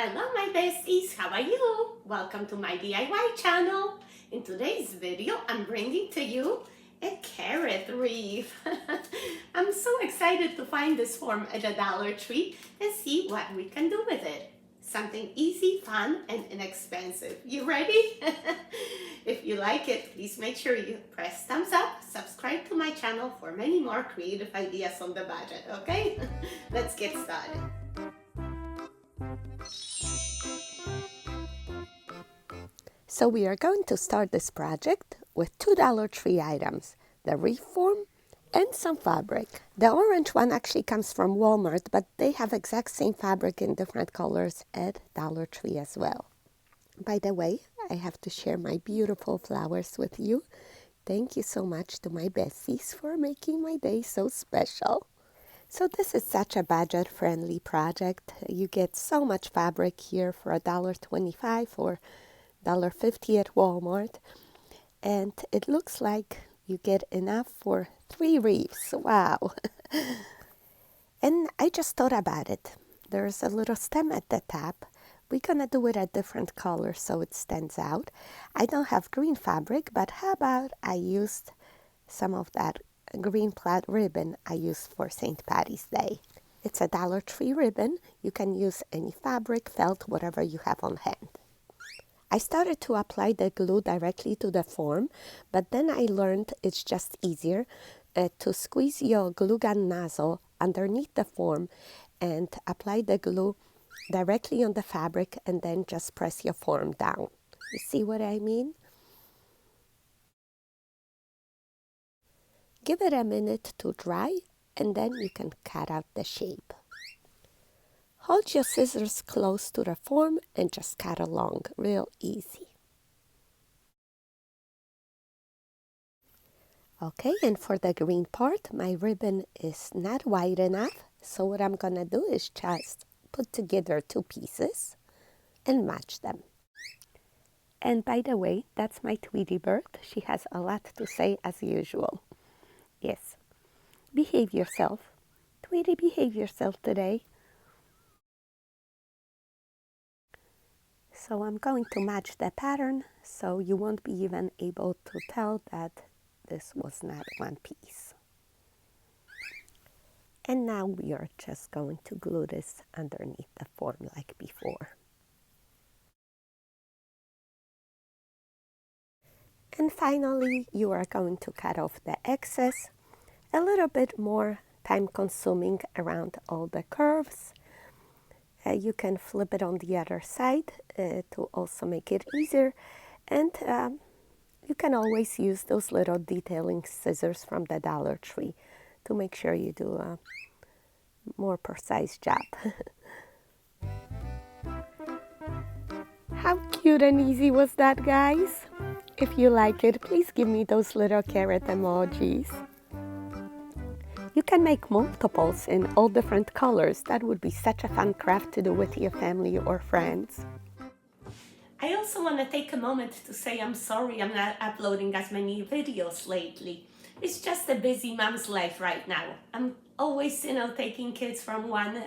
Hello my besties, how are you? Welcome to my DIY channel. In today's video, I'm bringing to you a carrot wreath. I'm so excited to find this form at a Dollar Tree and see what we can do with it. Something easy, fun, and inexpensive. You ready? If you like it, please make sure you press thumbs up, subscribe to my channel for many more creative ideas on the budget, okay? Let's get started. So we are going to start this project with $2 tree items, the wreath form and some fabric. The orange one actually comes from Walmart, but they have exact same fabric in different colors at Dollar Tree as well. By the way, I have to share my beautiful flowers with you. Thank you so much to my besties for making my day so special. So this is such a budget-friendly project. You get so much fabric here for $1.25 or $1.50 at Walmart, and it looks like you get enough for 3 wreaths. Wow. And I just thought about it. There's a little stem at the top. We're gonna do it a different color so it stands out. I don't have green fabric, but how about I used some of that green plaid ribbon I used for St. Patty's Day. It's a Dollar Tree ribbon. You can use any fabric, felt, whatever you have on hand. I started to apply the glue directly to the form, but then I learned it's just easier to squeeze your glue gun nozzle underneath the form and apply the glue directly on the fabric and then just press your form down. You see what I mean? Give it a minute to dry and then you can cut out the shape. Hold your scissors close to the form and just cut along, real easy. Okay, and for the green part, my ribbon is not wide enough, so what I'm gonna do is just put together 2 pieces and match them. And by the way, that's my Tweety bird. She has a lot to say as usual. Yes, behave yourself. Tweety, behave yourself today. So I'm going to match the pattern so you won't be even able to tell that this was not one piece. And now we are just going to glue this underneath the form like before. And finally, you are going to cut off the excess, a little bit more time consuming around all the curves. You can flip it on the other side to also make it easier, and you can always use those little detailing scissors from the Dollar Tree to make sure you do a more precise job. How cute and easy was that, guys? If you like it, please give me those little carrot emojis. You can make multiples in all different colors. That would be such a fun craft to do with your family or friends. I also want to take a moment to say I'm sorry I'm not uploading as many videos lately. It's just a busy mom's life right now. I'm always, taking kids from one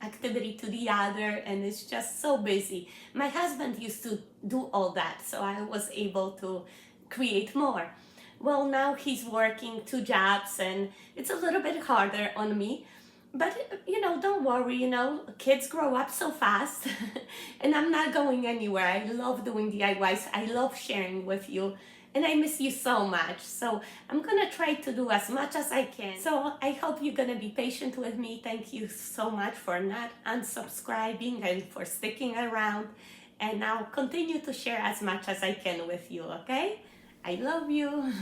activity to the other, and it's just so busy. My husband used to do all that, so I was able to create more. Well, now he's working 2 jobs, and it's a little bit harder on me. But, don't worry, kids grow up so fast and I'm not going anywhere. I love doing DIYs. I love sharing with you and I miss you so much. So I'm gonna try to do as much as I can. So I hope you're gonna be patient with me. Thank you so much for not unsubscribing and for sticking around. And I'll continue to share as much as I can with you, okay? I love you.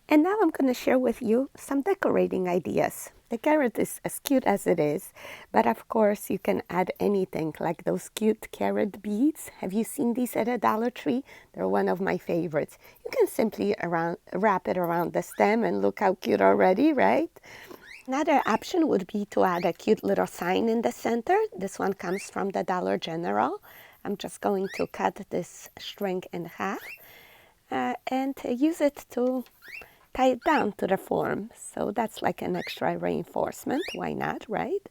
And now I'm going to share with you some decorating ideas. The carrot is as cute as it is, but of course you can add anything like those cute carrot beads. Have you seen these at a Dollar Tree? They're one of my favorites. You can simply wrap it around the stem and look how cute already, right? Another option would be to add a cute little sign in the center. This one comes from the Dollar General. I'm just going to cut this string in half and use it to tie it down to the form. So that's like an extra reinforcement. Why not, right?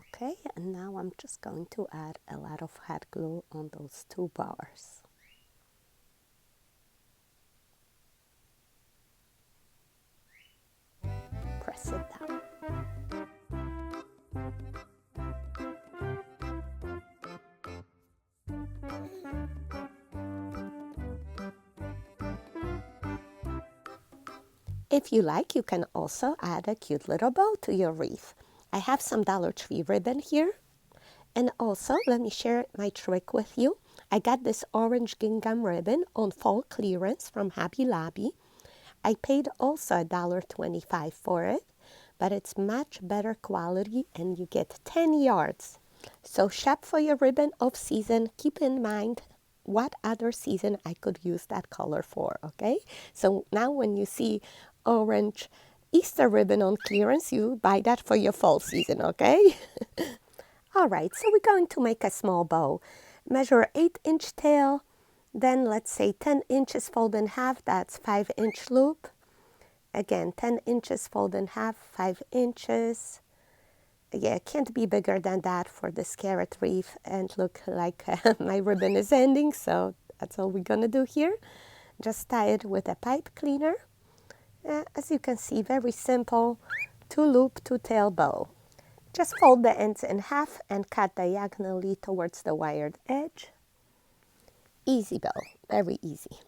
Okay, and now I'm just going to add a lot of hot glue on those two bars. Press it down. If you like, you can also add a cute little bow to your wreath. I have some Dollar Tree ribbon here. And also, let me share my trick with you. I got this orange gingham ribbon on fall clearance from Hobby Lobby. I paid also $1.25 for it, but it's much better quality and you get 10 yards. So shop for your ribbon off season. Keep in mind what other season I could use that color for, okay? So now when you see orange Easter ribbon on clearance, you buy that for your fall season, okay? All right, so we're going to make a small bow. Measure 8-inch tail, then let's say 10 inches fold in half, that's 5-inch loop. Again, 10 inches fold in half, 5 inches. Yeah, it can't be bigger than that for this carrot wreath. And look, like my ribbon is ending, so that's all we're gonna do here. Just tie it with a pipe cleaner. As you can see, very simple, 2-loop, 2-tail bow. Just fold the ends in half and cut diagonally towards the wired edge. Easy bow, very easy.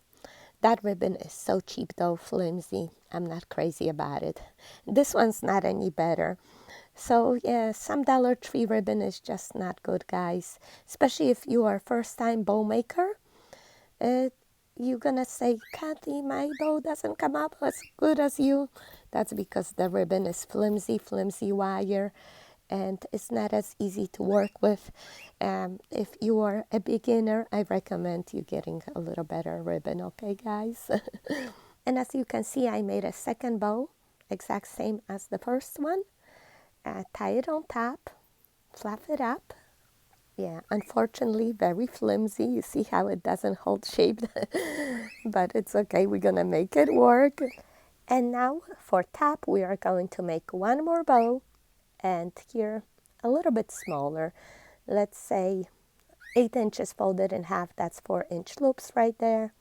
That ribbon is so cheap though, flimsy. I'm not crazy about it. This one's not any better. So yeah, some Dollar Tree ribbon is just not good, guys. Especially if you are a first-time bow maker. You're gonna say, Kathy, my bow doesn't come up as good as you. That's because the ribbon is flimsy, flimsy wire, and it's not as easy to work with. If you are a beginner, I recommend you getting a little better ribbon, okay, guys? And as you can see, I made a second bow, exact same as the first one. Tie it on top, fluff it up. Yeah, unfortunately, very flimsy. You see how it doesn't hold shape, but it's okay. We're gonna make it work. And now for top, we are going to make one more bow, and here a little bit smaller. Let's say 8 inches folded in half. That's 4-inch loops right there.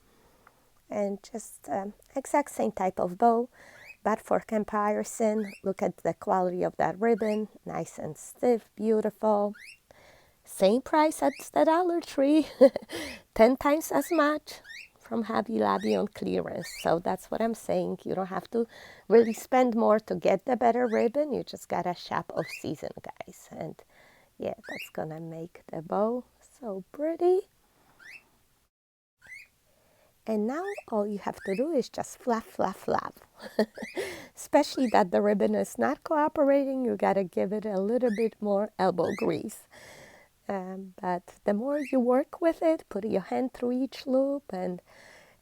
And just exact same type of bow, but for comparison, look at the quality of that ribbon. Nice and stiff, beautiful. Same price as the Dollar Tree, 10 times as much from Hobby Lobby on clearance. So that's what I'm saying. You don't have to really spend more to get the better ribbon. You just gotta shop off season, guys. And yeah, that's gonna make the bow so pretty. And now all you have to do is just fluff, fluff, fluff. Especially that the ribbon is not cooperating, you gotta give it a little bit more elbow grease. But the more you work with it, put your hand through each loop and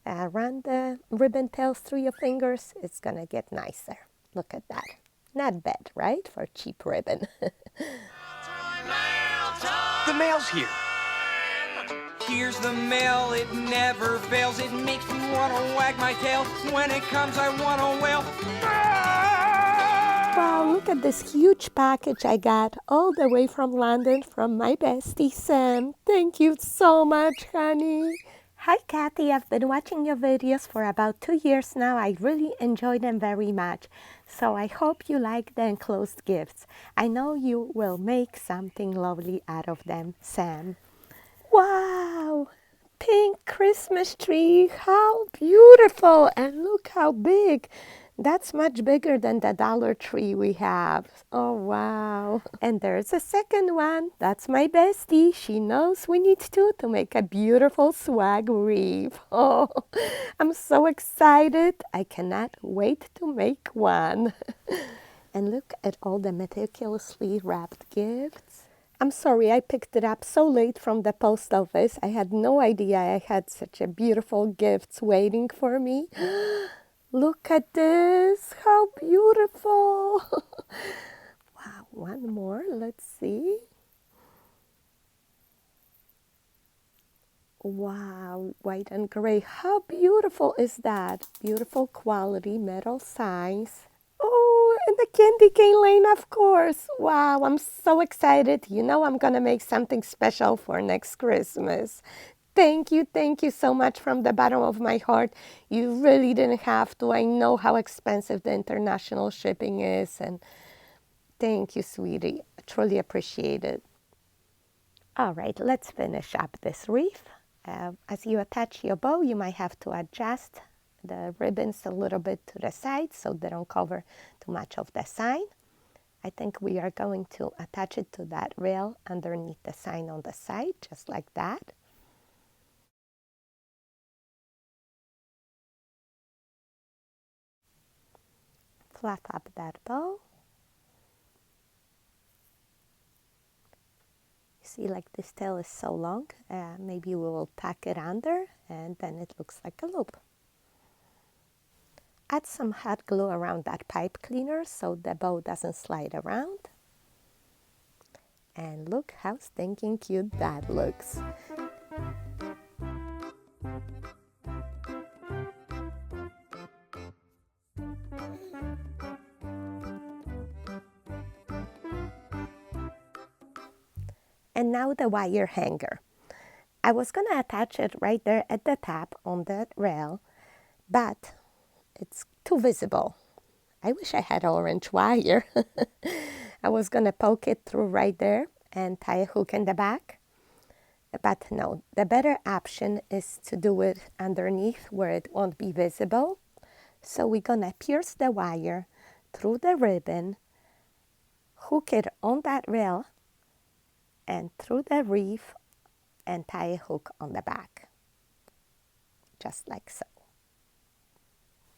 run the ribbon tails through your fingers, it's gonna get nicer. Look at that. Not bad, right? For cheap ribbon. The mail's here. Here's the mail, it never fails. It makes me want to wag my tail. When it comes, I want to wail. Wow, look at this huge package I got all the way from London from my bestie Sam. Thank you so much, honey. Hi, Kathy. I've been watching your videos for about 2 years now. I really enjoy them very much. So I hope you like the enclosed gifts. I know you will make something lovely out of them, Sam. Wow! Pink Christmas tree. How beautiful! And look how big. That's much bigger than the Dollar Tree we have. Oh, wow. And there's a second one. That's my bestie. She knows we need two to make a beautiful swag wreath. Oh, I'm so excited. I cannot wait to make one. And look at all the meticulously wrapped gifts. I'm sorry I picked it up so late from the post office. I had no idea I had such a beautiful gifts waiting for me. Look at this, how beautiful. Wow, one more, let's see. Wow, white and gray, how beautiful is that? Beautiful quality, metal size. Oh, and the candy cane lane, of course. Wow, I'm so excited. You know I'm going to make something special for next Christmas. Thank you so much from the bottom of my heart. You really didn't have to. I know how expensive the international shipping is, and thank you, sweetie. I truly appreciate it. All right, let's finish up this wreath. As you attach your bow, you might have to adjust the ribbons a little bit to the side so they don't cover too much of the sign. I think we are going to attach it to that rail underneath the sign on the side, just like that. Fluff up that bow. You see, like this tail is so long, maybe we will tack it under and then it looks like a loop. Add some hot glue around that pipe cleaner so the bow doesn't slide around. And look how stinking cute that looks. And now the wire hanger. I was going to attach it right there at the top on that rail, but it's too visible. I wish I had orange wire. I was going to poke it through right there and tie a hook in the back. But no, the better option is to do it underneath where it won't be visible. So we're going to pierce the wire through the ribbon, hook it on that rail, and through the wreath, and tie a hook on the back, just like so.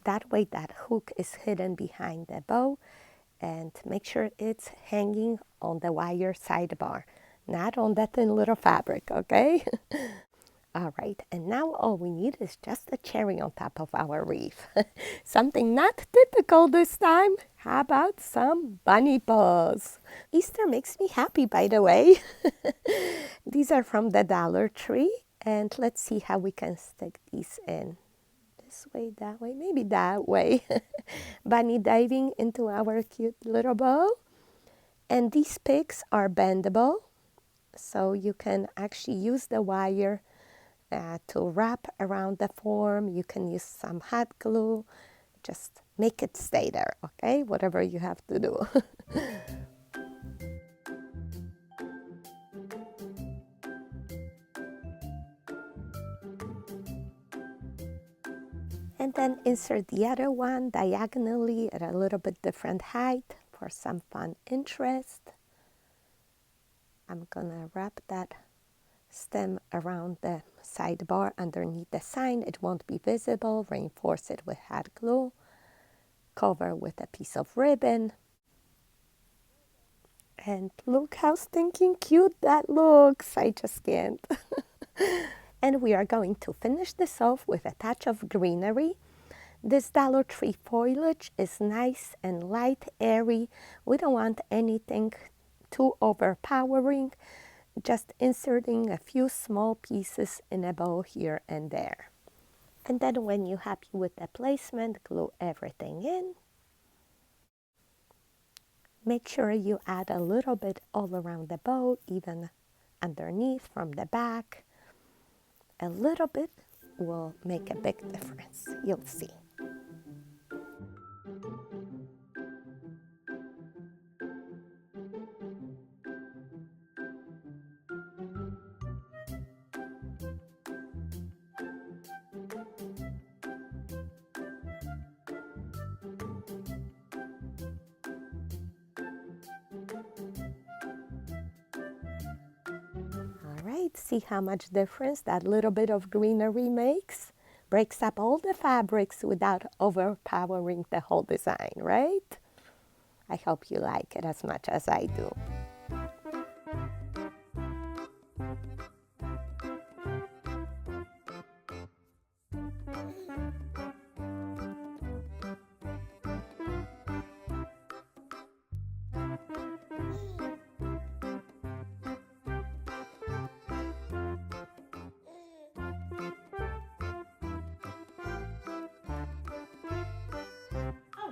That way that hook is hidden behind the bow, and make sure it's hanging on the wire sidebar, not on that thin little fabric, okay? All right, and now all we need is just a cherry on top of our wreath. Something not typical this time. How about some bunny paws? Easter makes me happy, by the way. These are from the Dollar Tree, and let's see how we can stick these in. This way, that way, maybe that way. Bunny diving into our cute little bow. And these picks are bendable, so you can actually use the wire to wrap around the form. You can use some hot glue. Just make it stay there, okay? Whatever you have to do. And then insert the other one diagonally at a little bit different height for some fun interest. I'm gonna wrap that stem around the sidebar underneath the sign. It won't be visible. Reinforce it with hot glue. Cover with a piece of ribbon. And look how stinking cute that looks. I just can't. And we are going to finish this off with a touch of greenery. This Dollar Tree foliage is nice and light, airy. We don't want anything too overpowering. Just inserting a few small pieces in a bow here and there. And then when you're happy with the placement, glue everything in. Make sure you add a little bit all around the bow, even underneath from the back. A little bit will make a big difference. You'll see. Right, see how much difference that little bit of greenery makes? Breaks up all the fabrics without overpowering the whole design, right? I hope you like it as much as I do.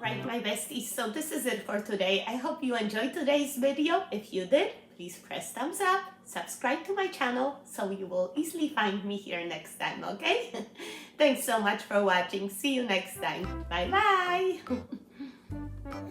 Right, my besties, so this is it for today. I hope you enjoyed today's video. If you did, please press thumbs up, subscribe to my channel so you will easily find me here next time, okay? Thanks so much for watching. See you next time. Bye bye.